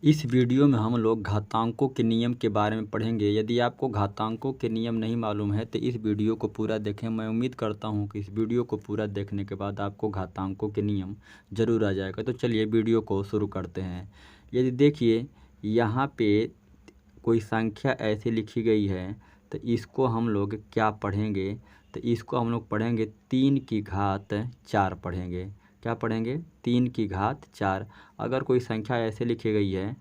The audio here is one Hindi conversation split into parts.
इस वीडियो में हम लोग घातांकों के नियम के बारे में पढ़ेंगे। यदि आपको घातांकों के नियम नहीं मालूम है तो इस वीडियो को पूरा देखें। मैं उम्मीद करता हूं कि इस वीडियो को पूरा देखने के बाद आपको घातांकों के नियम ज़रूर आ जाएगा। तो चलिए वीडियो को शुरू करते हैं। यदि देखिए यहाँ पे कोई संख्या ऐसी लिखी गई है तो इसको हम लोग क्या पढ़ेंगे, तो इसको हम लोग पढ़ेंगे 3 की घात 4 पढ़ेंगे। क्या पढ़ेंगे? 3 की घात 4। अगर कोई संख्या ऐसे लिखी गई है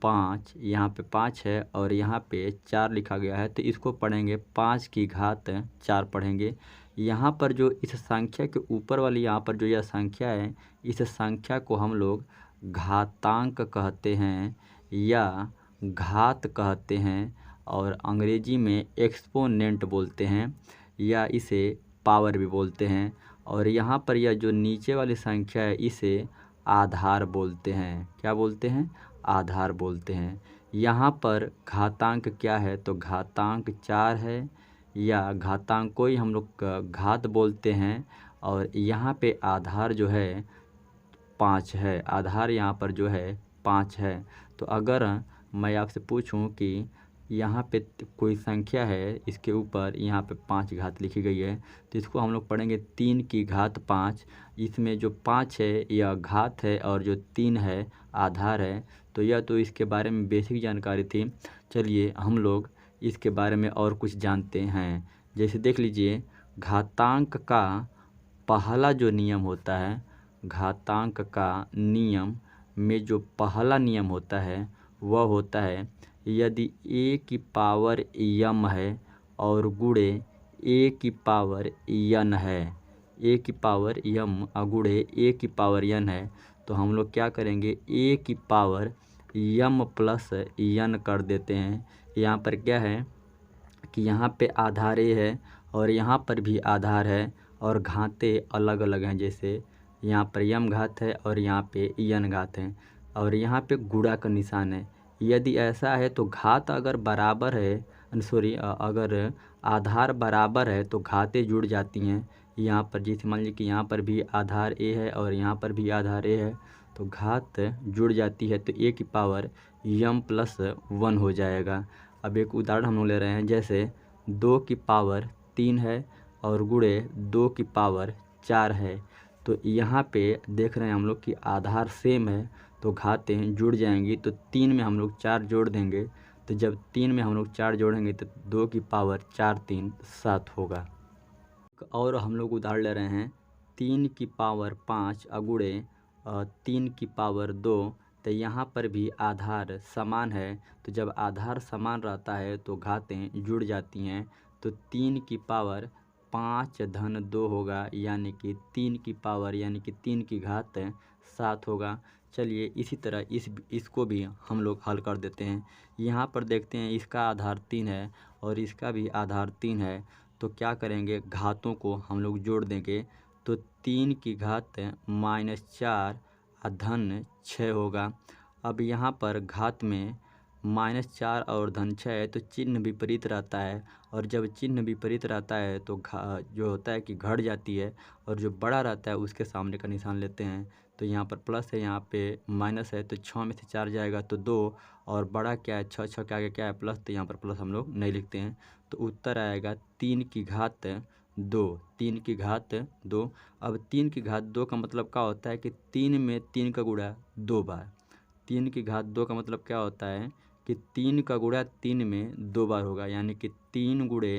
5, यहाँ पे 5 है और यहाँ पे 4 लिखा गया है तो इसको पढ़ेंगे 5 की घात 4 पढ़ेंगे। यहाँ पर जो इस संख्या के ऊपर वाली यहाँ पर जो यह संख्या है, इस संख्या को हम लोग घातांक कहते हैं या घात कहते हैं और अंग्रेजी में एक्सपोनेंट बोलते हैं या इसे पावर भी बोलते हैं। और यहाँ पर यह जो नीचे वाली संख्या है इसे आधार बोलते हैं। क्या बोलते हैं? आधार बोलते हैं। यहाँ पर घातांक क्या है? तो घातांक 4 है या घातांक को ही हम लोग घात बोलते हैं। और यहाँ पे आधार जो है 5 है। आधार यहाँ पर जो है 5 है। तो अगर मैं आपसे पूछूं कि यहाँ पे कोई संख्या है, इसके ऊपर यहाँ पे 5 घात लिखी गई है तो इसको हम लोग पढ़ेंगे 3 की घात 5। इसमें जो 5 है यह घात है और जो 3 है आधार है। तो यह तो इसके बारे में बेसिक जानकारी थी। चलिए हम लोग इसके बारे में और कुछ जानते हैं। जैसे देख लीजिए, घातांक का पहला जो नियम होता है, घातांक का नियम में जो पहला नियम होता है वह होता है यदि a की पावर m है और गुणे a की पावर n है, a की पावर m गुणे a की पावर n है तो हम लोग क्या करेंगे, a की पावर m प्लस n कर देते हैं। यहाँ पर क्या है कि यहाँ पे आधार a है और यहाँ पर भी आधार है और घातें अलग अलग हैं। जैसे यहाँ पर m घात है और यहाँ पे n घात है और यहाँ पे गुणा का निशान है। यदि ऐसा है तो घात अगर बराबर है, अगर आधार बराबर है तो घातें जुड़ जाती हैं। यहाँ पर जैसे मान लीजिए कि यहाँ पर भी आधार a है और यहाँ पर भी आधार a है तो घात जुड़ जाती है तो a की पावर m प्लस 1 हो जाएगा। अब एक उदाहरण हम लोग ले रहे हैं। जैसे 2 की पावर 3 है और गुणे 2 की पावर 4 है तो यहाँ पे देख रहे हैं हम लोग कि आधार सेम है तो घातें जुड़ जाएंगी। तो 3 में हम लोग 4 जोड़ देंगे तो जब 3 में हम लोग 4 जोड़ेंगे तो 2 की पावर 4 3 7 होगा। और हम लोग उदाहरण ले रहे हैं 3 की पावर 5 गुणे 3 की पावर 2। तो यहाँ पर भी आधार समान है तो जब आधार समान रहता है तो घातें जुड़ जाती हैं। तो 3 की पावर 5 धन 2 होगा यानी कि 3 की पावर यानी कि 3 की घात 7 होगा। चलिए इसी तरह इसको भी हम लोग हल कर देते हैं। यहाँ पर देखते हैं इसका आधार 3 है और इसका भी आधार 3 है तो क्या करेंगे, घातों को हम लोग जोड़ देंगे तो 3 की घात -4 धन 6 होगा। अब यहाँ पर घात में -4 और धन 6 है तो चिन्ह विपरीत रहता है और जब चिन्ह विपरीत रहता है तो जो होता है कि घट जाती है और जो बड़ा रहता है उसके सामने का निशान लेते हैं। तो यहाँ पर प्लस है, यहाँ पे माइनस है तो 6 में से 4 जाएगा तो 2 और बड़ा क्या है 6, 6 के आगे क्या है प्लस, तो यहाँ पर प्लस हम लोग नहीं लिखते हैं तो उत्तर आएगा 3 की घात 2। 3 की घात 2। अब 3 की घात 2 का मतलब क्या होता है कि 3 में 3 का गुणा 2 बार। 3 की घात 2 का मतलब क्या होता है कि 3 का गुणा 3 में 2 बार होगा यानी कि 3 गुणे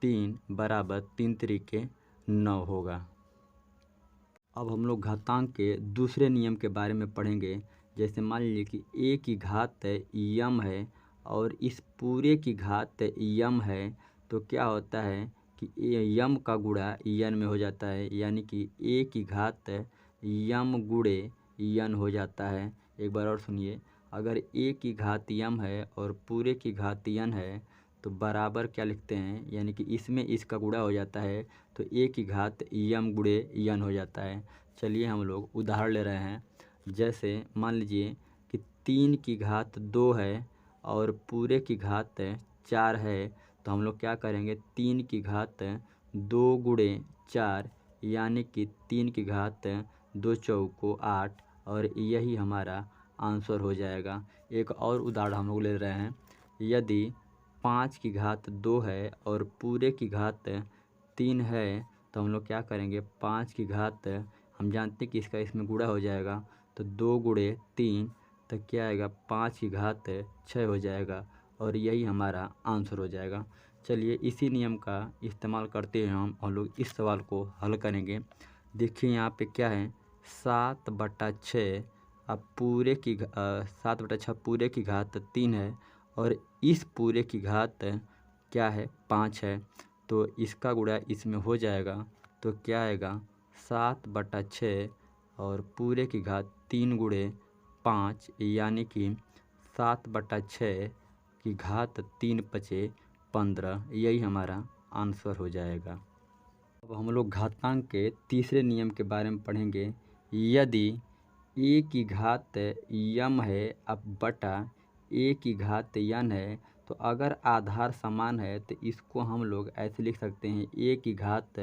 3 बराबर 3 तरीके 9 होगा। अब हम लोग घातांक के दूसरे नियम के बारे में पढ़ेंगे। जैसे मान लीजिए कि a की घात m है और इस पूरे की घात m है तो क्या होता है कि m का गुणा n में हो जाता है यानी कि a की घात m गुणे n हो जाता है। एक बार और सुनिए, अगर a की घात m है और पूरे की घात n है तो बराबर क्या लिखते हैं यानी कि इसमें इसका गुणा हो जाता है तो a की घात m गुणे n हो जाता है। चलिए हम लोग उदाहरण ले रहे हैं। जैसे मान लीजिए कि 3 की घात 2 है और पूरे की घात 4 है तो हम लोग क्या करेंगे, 3 की घात 2 गुणे 4 यानी कि 3 की घात 2 चौको 8 और यही हमारा आंसर हो जाएगा। एक और उदाहरण हम लोग ले रहे हैं। यदि 5 की घात 2 है और पूरे की घात 3 है तो हम लोग क्या करेंगे, 5 की घात हम जानते हैं कि इसका इसमें गुणा हो जाएगा, तो 2 गुणे 3 तो क्या आएगा, 5 की घात 6 हो जाएगा और यही हमारा आंसर हो जाएगा। चलिए इसी नियम का इस्तेमाल करते हुए हम लोग इस सवाल को हल करेंगे। देखिए यहाँ पे क्या है, 7/6 अब पूरे की 7/6 पूरे की घात 3 है और इस पूरे की घात क्या है, 5 है, तो इसका गुणा इसमें हो जाएगा तो क्या आएगा, 7/6 और पूरे की घात 3 गुणे 5 यानी कि 7/6 की घात 3 पचे 15, यही हमारा आंसर हो जाएगा। अब हम लोग घातांक के तीसरे नियम के बारे में पढ़ेंगे। यदि a की घात m है अब बटा a की घात n है, तो अगर आधार समान है तो इसको हम लोग ऐसे लिख सकते हैं, a की घात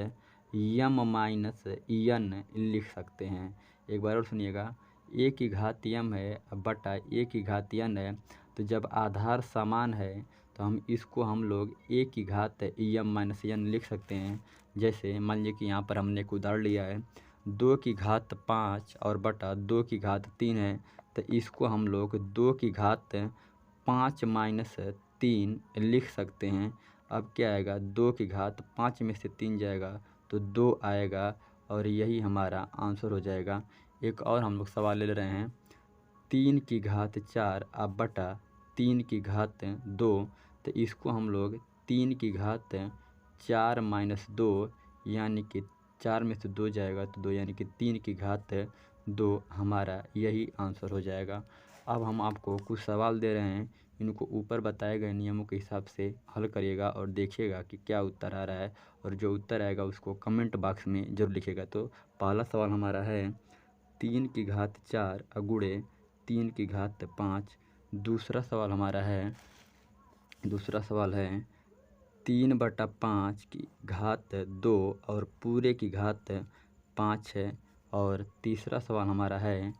m माइनस n लिख सकते हैं। एक बार और सुनिएगा, a की घात m है अब बटा a की घात n है, तो जब आधार समान है तो हम इसको हम लोग a की घात m माइनस n लिख सकते हैं। जैसे मान लीजिए कि यहाँ पर हमने एक उदाहरण लिया है, 2 की घात 5 और बटा 2 की घात 3 है, तो इसको हम लोग 2 की घात 5 माइनस 3 लिख सकते हैं। अब क्या आएगा, 2 की घात 5 में से 3 जाएगा तो 2 आएगा और यही हमारा आंसर हो जाएगा। एक और हम लोग सवाल ले रहे हैं, 3 की घात 4 अब बटा 3 की घात 2, तो इसको हम लोग 3 की घात 4 माइनस 2 यानी कि 4 में से 2 जाएगा तो 2 यानी कि 3 की घात 2 हमारा यही आंसर हो जाएगा। अब हम आपको कुछ सवाल दे रहे हैं, इनको ऊपर बताए गए नियमों के हिसाब से हल करिएगा और देखिएगा कि क्या उत्तर आ रहा है, और जो उत्तर आएगा उसको कमेंट बॉक्स में ज़रूर लिखिएगा। तो पहला सवाल हमारा है 3 की घात 4 गुणे 3 की घात 5। दूसरा सवाल है 3/5 की घात 2 और पूरे की घात 5 है। और तीसरा सवाल हमारा है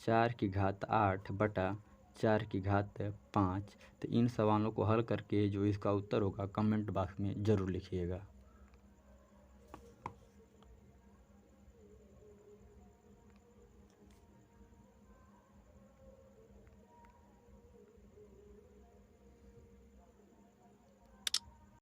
4 की घात 8 बटा 4 की घात 5। तो इन सवालों को हल करके जो इसका उत्तर होगा कमेंट बॉक्स में ज़रूर लिखिएगा।